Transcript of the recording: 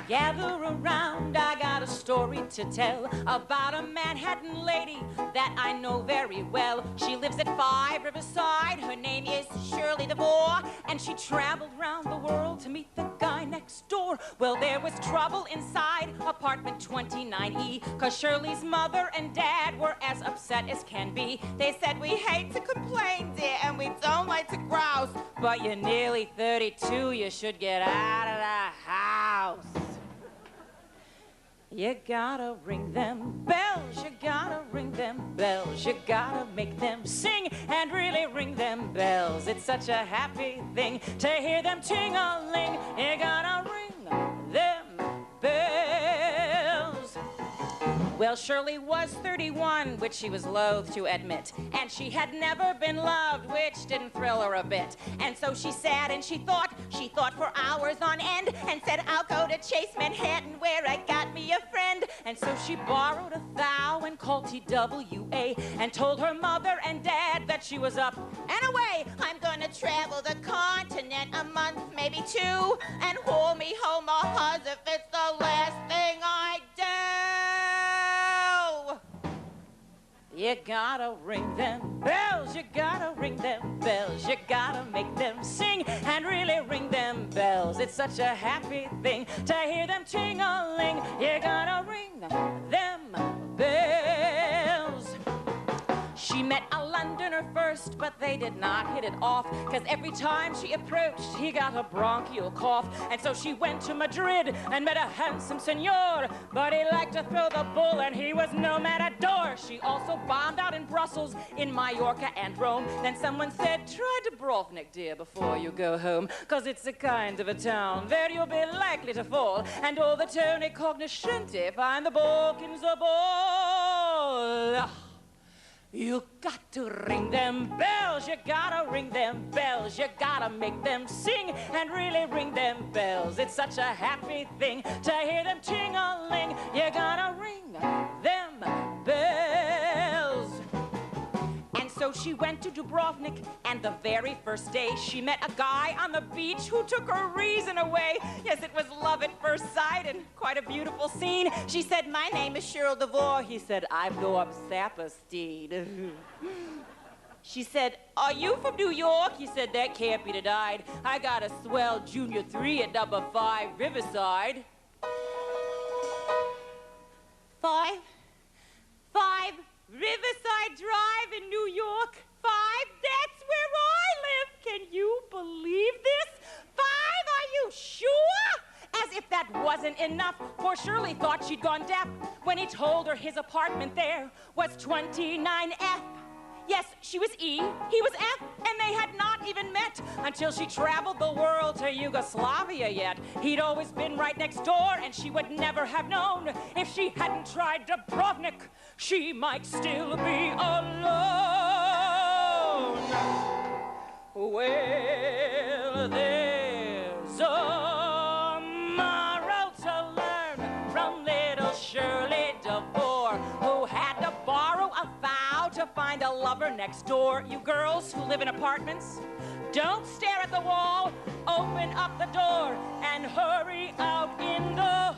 Gather around, I got a story to tell about a Manhattan lady that I know very well. She lives at 5 Riverside, her name is Shirley DeVore, and she traveled around the world to meet the guy next door. Well, there was trouble inside apartment 29E, 'cause Shirley's mother and dad were as upset as can be. They said, "We hate to complain, dear, and we don't like to grouse, but you're nearly 32, you should get out of the house. You gotta ring them bells, you gotta ring them bells, you gotta make them sing and really ring them bells. It's such a happy thing to hear them ting-a-ling. You gotta ring them bells." Well, Shirley was 31, which she was loath to admit, and she had never been loved, which didn't thrill her a bit. And so she sat and she thought for hours on end, and said, "I'll go to Chase Manhattan where I got me a friend." And so she borrowed $1,000 and called TWA, and told her mother and dad that she was up and away. "I'm gonna travel the continent a month, maybe 2, and haul me home a huzz if it's the last thing I do." You gotta ring them bells, you gotta ring them bells, you gotta make them sing and really ring them bells. It's such a happy thing to hear them ting-a-ling. You gotta ring them bells. She met a Londoner first, but they did not hit it off, 'cause every time she approached, he got a bronchial cough. And so she went to Madrid and met a handsome senor, but he liked to throw the bull and he was no matador. She also bombed out in Brussels, in Mallorca and Rome. Then someone said, "Try Dubrovnik, dear, before you go home, 'cause it's a kind of a town where you'll be likely to fall, and all the Tony Cognoscenti find the Balkans a ball." You got to ring them bells, you gotta ring them bells, you gotta make them sing and really ring them bells. It's such a happy thing to hear them ting-a-ling. You gotta ring them bells. And so she went to Dubrovnik, and the very first day she met a guy on the beach who took her reason away. Yes, it was love at first sight and quite a beautiful scene. She said, "My name is Shirley DeVore." He said, "I'm Norm Saperstein." She said, "Are you from New York?" He said, "That can't be denied. I got a swell junior 3 at number 5 Riverside." 5 Riverside Drive in New York. 5, that's where I live. Can you believe this? 5, are you sure? As if that wasn't enough, poor Shirley thought she'd gone deaf when he told her his apartment there was 29F. Yes, she was E, he was F, and they had not even met until she traveled the world to Yugoslavia yet. He'd always been right next door, and she would never have known. If she hadn't tried Dubrovnik, she might still be alone. Well, there's a moral to learn from little Shirley DeVore, who had to borrow a vow to find a lover next door. You girls who live in apartments, don't stare at the wall. Open up the door and hurry out in the